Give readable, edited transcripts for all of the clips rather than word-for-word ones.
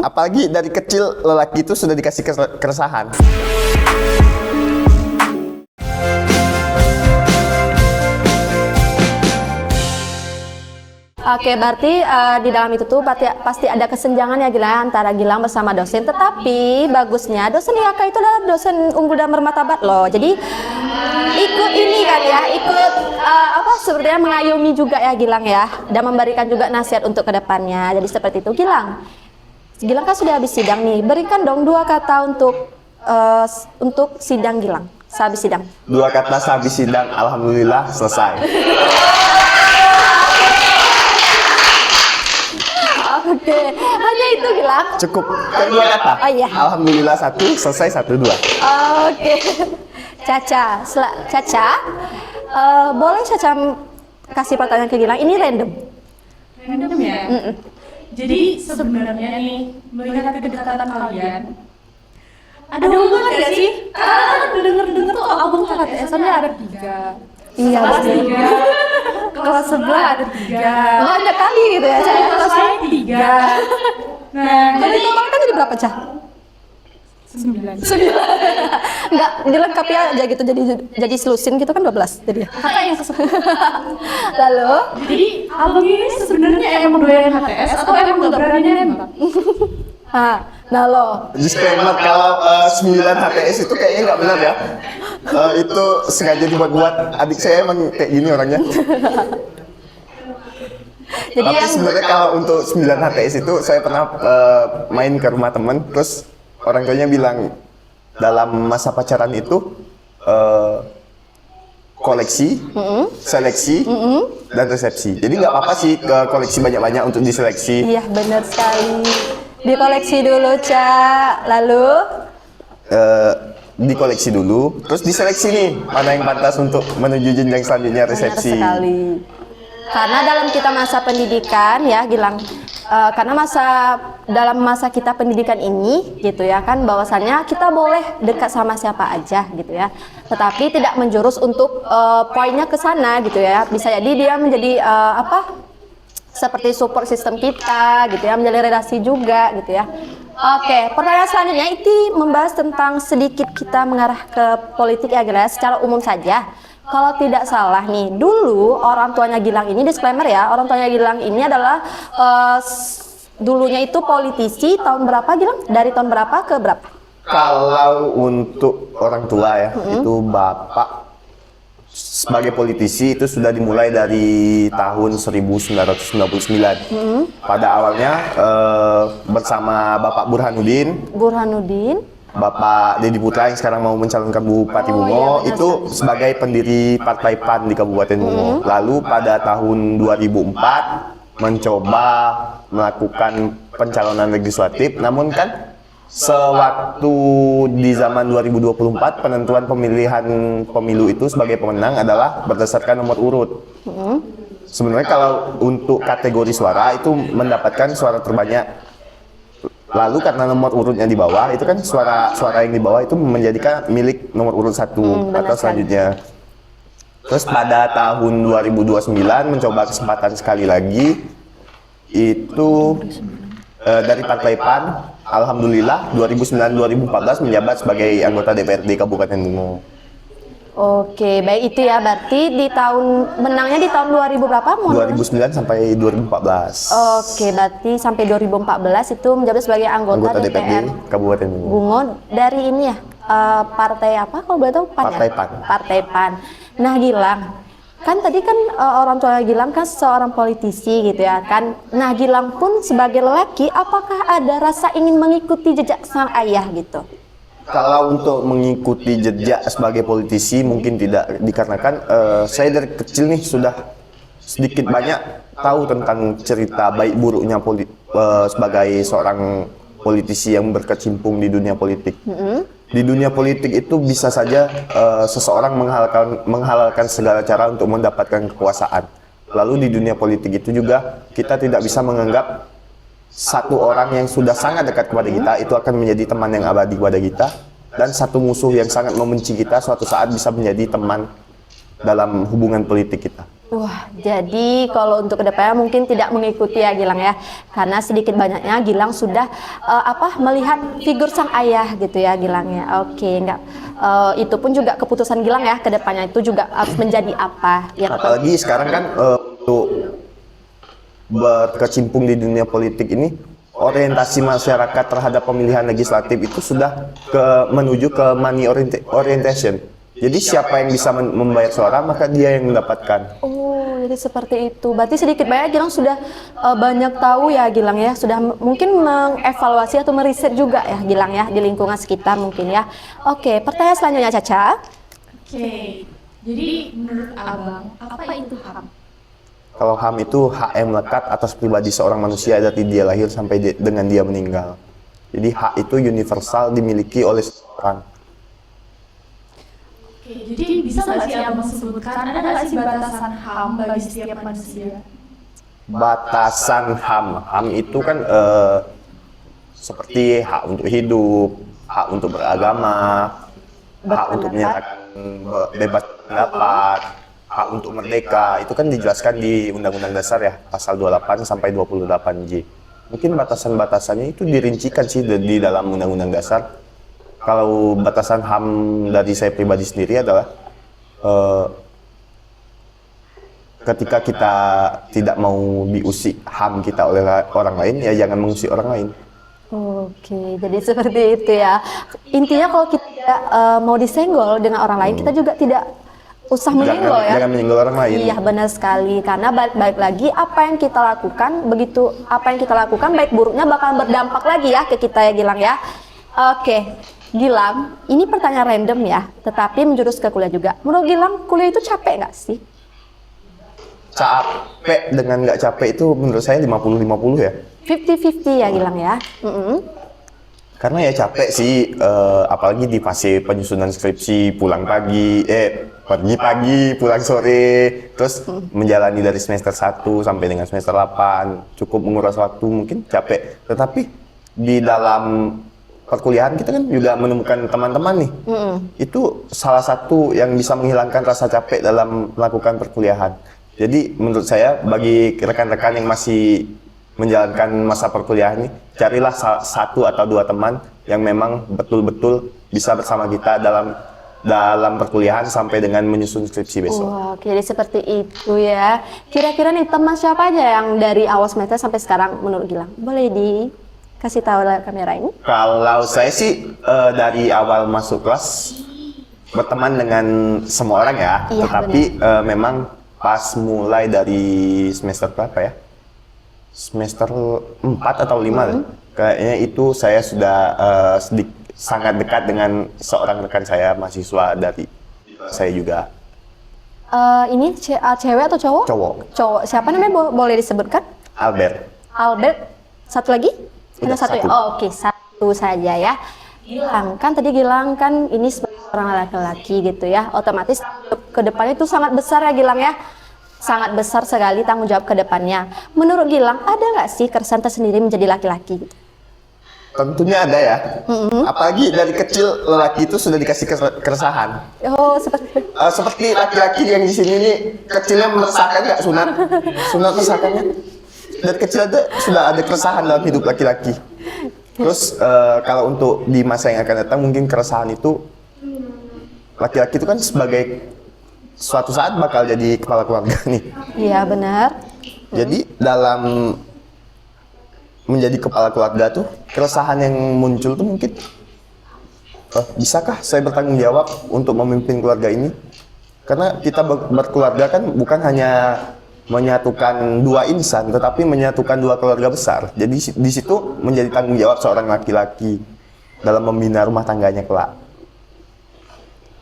Apalagi dari kecil lelaki itu sudah dikasih keresahan. Oke, berarti di dalam itu tuh pasti ada kesenjangan ya Gilang antara Gilang bersama dosen. Tetapi bagusnya dosen IAK itu adalah dosen unggul dan bermartabat loh. Jadi ikut ini kan ya, ikut sebenarnya mengayomi juga ya Gilang ya, dan memberikan juga nasihat untuk kedepannya. Jadi seperti itu Gilang. Gilang kan sudah habis sidang nih. Berikan dong 2 kata untuk sidang Gilang. Sehabis sidang. 2 kata sehabis sidang, alhamdulillah selesai. Oke, hanya itu Gilang. Cukup 2 kata. Oh iya. Alhamdulillah 1, selesai 1, 2. Oke. Caca, boleh Caca kasih pertanyaan ke Gilang? Ini random. Random ya? Jadi sebenarnya nih, melihat kedekatan kalian, ada hubungan nggak sih? Karena denger-denger tuh album KTS-nya ada 3. Iya, kelas 3, kelas sebelah ada 3. Banyak kali gitu ya, Caca. Kelas lain 3. Nah, Jadi total kan jadi berapa, Caca? 9. Enggak, dilengkapi aja gitu, jadi selusin gitu kan 12 jadi ya. Kakak yang ke-10. Lalu, Jadi album ini sebenarnya emang doyan HTS atau emang nggak berani nembak? nah lo, Disclaimer kalau 9 HTS itu kayaknya nggak benar ya. Itu sengaja dibuat-buat. Adik saya emang kayak gini orangnya. jadi Tapi yang sebenarnya kalau untuk 9 HTS itu saya pernah main ke rumah teman, terus orang tuanya bilang dalam masa pacaran itu koleksi, seleksi, dan resepsi. Jadi nggak apa-apa sih ke koleksi banyak-banyak untuk diseleksi. iya benar sekali. Dikoleksi dulu, Ca. Lalu Dikoleksi dulu, terus diseleksi nih mana yang pantas untuk menuju jenjang selanjutnya, resepsi. benar sekali. Karena dalam kita masa pendidikan ya Gilang, karena dalam masa kita pendidikan ini gitu ya kan, bahwasannya kita boleh dekat sama siapa aja gitu ya, tetapi tidak menjurus untuk poinnya ke sana gitu ya. Bisa jadi dia menjadi seperti support system kita gitu ya, menjadi relasi juga gitu ya. Oke, pertanyaan selanjutnya itu membahas tentang sedikit kita mengarah ke politik ya guys, secara umum saja. Kalau tidak salah nih, dulu orang tuanya Gilang ini, disclaimer ya, orang tuanya Gilang ini adalah dulunya itu politisi. Tahun berapa Gilang? Dari tahun berapa ke berapa? Kalau untuk orang tua ya, itu bapak sebagai politisi itu sudah dimulai dari tahun 1999. Pada awalnya bersama Bapak Burhanuddin, Bapak Deddy Putra yang sekarang mau mencalonkan Bupati Bungo, iya, itu sebagai pendiri Partai PAN di Kabupaten Bungo. Lalu pada tahun 2004 mencoba melakukan pencalonan legislatif, namun kan sewaktu di zaman 2024 penentuan pemilihan pemilu itu sebagai pemenang adalah berdasarkan nomor urut. Sebenarnya kalau untuk kategori suara itu mendapatkan suara terbanyak. Lalu karena nomor urutnya di bawah, itu kan suara yang di bawah itu menjadikan milik nomor urut 1 atau selanjutnya. Terus pada tahun 2029 mencoba kesempatan sekali lagi, itu dari Partai PAN, alhamdulillah 2009-2014 menjabat sebagai anggota DPRD Kabupaten Bungo. Oke, baik itu ya. Berarti menangnya di tahun 2000 berapa? 2009 sampai 2014. Oke, berarti sampai 2014 itu menjabat sebagai anggota DPR Kabupaten Bungo. Bungo dari ini ya, partai apa kalau boleh tahu? Partai PAN. Partai PAN. Nah Gilang, kan tadi kan orang tua Gilang kan seorang politisi gitu ya kan. Nah Gilang pun sebagai lelaki, apakah ada rasa ingin mengikuti jejak sang ayah gitu? Kalau untuk mengikuti jejak sebagai politisi mungkin tidak, dikarenakan saya dari kecil nih sudah sedikit banyak tahu tentang cerita baik buruknya sebagai seorang politisi yang berkecimpung di dunia politik. Di dunia politik itu bisa saja seseorang menghalalkan segala cara untuk mendapatkan kekuasaan. Lalu di dunia politik itu juga kita tidak bisa menganggap satu orang yang sudah sangat dekat kepada kita itu akan menjadi teman yang abadi kepada kita, dan satu musuh yang sangat membenci kita suatu saat bisa menjadi teman dalam hubungan politik kita. Wah, jadi kalau untuk kedepannya mungkin tidak mengikuti ya Gilang ya, karena sedikit banyaknya Gilang sudah melihat figur sang ayah gitu ya Gilang ya. Oke, enggak. Itu pun juga keputusan Gilang ya, kedepannya itu juga harus menjadi apa ya. Apalagi sekarang kan untuk berkecimpung di dunia politik ini, orientasi masyarakat terhadap pemilihan legislatif itu sudah menuju ke money orientation. Jadi siapa yang bisa membayar suara maka dia yang mendapatkan. Oh, jadi seperti itu. Berarti sedikit banyak Gilang sudah banyak tahu ya Gilang ya. Sudah mungkin mengevaluasi atau meriset juga ya Gilang ya di lingkungan sekitar mungkin ya. Oke, pertanyaan selanjutnya Caca. Oke, jadi menurut Abang, apa itu HAM? Kalau HAM itu hak yang melekat atas pribadi seorang manusia dari dia lahir sampai dengan dia meninggal. Jadi hak itu universal dimiliki oleh seorang. Oke, jadi bisa nggak sih Abang sebutkan, ada nggak sih batasan HAM bagi setiap manusia? Batasan HAM itu kan seperti hak untuk hidup, hak untuk beragama, hak untuk menyatakan bebas pendapat, hak untuk merdeka. Itu kan dijelaskan di Undang-Undang Dasar ya, pasal 28 sampai 28J. Mungkin batasan-batasannya itu dirincikan sih di dalam Undang-Undang Dasar. Kalau batasan HAM dari saya pribadi sendiri adalah ketika kita tidak mau diusik HAM kita oleh orang lain, ya jangan mengusik orang lain. Oke, jadi seperti itu ya. Intinya kalau kita mau disenggol dengan orang lain, kita juga tidak usah menyenggol ya. Jangan menyenggol orang lain. Iya benar sekali, karena baik lagi apa yang kita lakukan, begitu apa yang kita lakukan baik buruknya bakal berdampak lagi ya ke kita ya Gilang ya. Oke, Gilang, ini pertanyaan random ya, tetapi menjurus ke kuliah juga. Menurut Gilang, kuliah itu capek nggak sih? Capek dengan nggak capek itu menurut saya 50-50 ya. 50-50 ya Gilang ya. Karena ya capek sih, apalagi di fase penyusunan skripsi, pulang pagi, pergi pagi, pulang sore, terus menjalani dari semester 1 sampai dengan semester 8, cukup menguras waktu, mungkin capek. Tetapi di dalam perkuliahan kita kan juga menemukan teman-teman nih. Itu salah satu yang bisa menghilangkan rasa capek dalam melakukan perkuliahan. Jadi menurut saya bagi rekan-rekan yang masih menjalankan masa perkuliahan ini, carilah satu atau dua teman yang memang betul-betul bisa bersama kita dalam perkuliahan sampai dengan menyusun skripsi besok. Wah, jadi seperti itu ya. Kira-kira nih teman siapa aja yang dari awal semester sampai sekarang menurut Gilang? Boleh dikasih tahu lewat kamera ini? Kalau saya sih dari awal masuk kelas berteman dengan semua orang ya, Iya, tetapi memang pas mulai dari semester berapa ya? Semester 4 atau 5 kayaknya itu saya sudah sangat dekat dengan seorang rekan saya mahasiswa dari saya juga. Ini cewek atau cowok? Cowok. Cowok. Siapa namanya boleh disebutkan? Albert. Albert. Satu lagi? Hanya Udah, satu ya? satu. Oh, oke, satu saja ya. Gilang kan tadi Gilang kan ini sebagai orang laki-laki gitu ya. Otomatis ke depannya itu sangat besar ya Gilang ya. Sangat besar sekali tanggung jawab ke depannya. Menurut Gilang, ada nggak sih keresahan tersendiri menjadi laki-laki? Tentunya ada ya. Apalagi dari kecil lelaki itu sudah dikasih keresahan. Oh, seperti Seperti laki-laki yang di sini nih kecilnya meresahkan nggak sunat meresahkannya. Dari kecil ada sudah ada keresahan dalam hidup laki-laki. Terus kalau untuk di masa yang akan datang mungkin keresahan itu laki-laki itu kan sebagai suatu saat bakal jadi kepala keluarga nih. Iya, benar. Jadi dalam menjadi kepala keluarga tuh keresahan yang muncul tuh mungkin bisakah saya bertanggung jawab untuk memimpin keluarga ini? Karena kita berkeluarga kan bukan hanya menyatukan dua insan, tetapi menyatukan dua keluarga besar. Jadi di situ menjadi tanggung jawab seorang laki-laki dalam membina rumah tangganya kelak.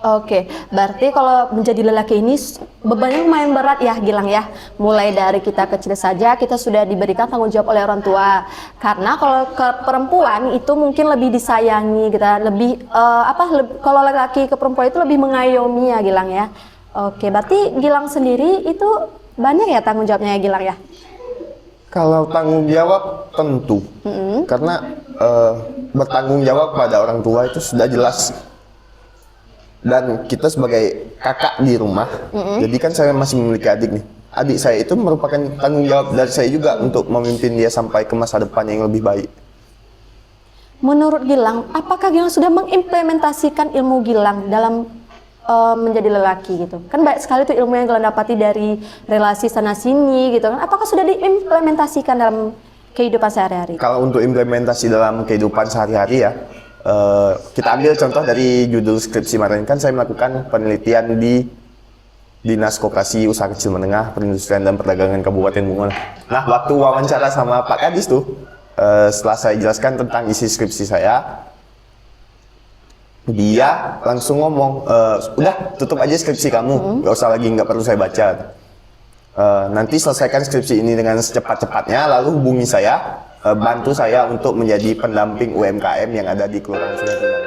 Oke, berarti kalau menjadi lelaki ini bebannya lumayan berat ya Gilang ya. Mulai dari kita kecil saja kita sudah diberikan tanggung jawab oleh orang tua. Karena kalau ke perempuan itu mungkin lebih disayangi gitu, kalau laki-laki ke perempuan itu lebih mengayomi ya Gilang ya. Oke, berarti Gilang sendiri itu banyak ya tanggung jawabnya ya Gilang ya? Kalau tanggung jawab tentu, karena bertanggung jawab pada orang tua itu sudah jelas. Dan kita sebagai kakak di rumah, jadi kan saya masih memiliki adik nih. adik saya itu merupakan tanggung jawab dari saya juga untuk memimpin dia sampai ke masa depan yang lebih baik. Menurut Gilang, apakah Gilang sudah mengimplementasikan ilmu Gilang dalam menjadi lelaki gitu? Kan banyak sekali tuh ilmu yang Gilang dapati dari relasi sana sini gitu kan. Apakah sudah diimplementasikan dalam kehidupan sehari-hari? Kalau untuk implementasi dalam kehidupan sehari-hari ya, kita ambil contoh dari judul skripsi kemarin, kan saya melakukan penelitian di Dinas Koperasi Usaha Kecil Menengah Perindustrian dan Perdagangan Kabupaten Bungo. Nah, waktu wawancara sama Pak Kadis tuh, setelah saya jelaskan tentang isi skripsi saya, dia langsung ngomong, udah tutup aja skripsi kamu, nggak usah lagi, nggak perlu saya baca. Nanti selesaikan skripsi ini dengan secepat-cepatnya, lalu hubungi saya, bantu saya untuk menjadi pendamping UMKM yang ada di Kelurahan Sungai Pinang.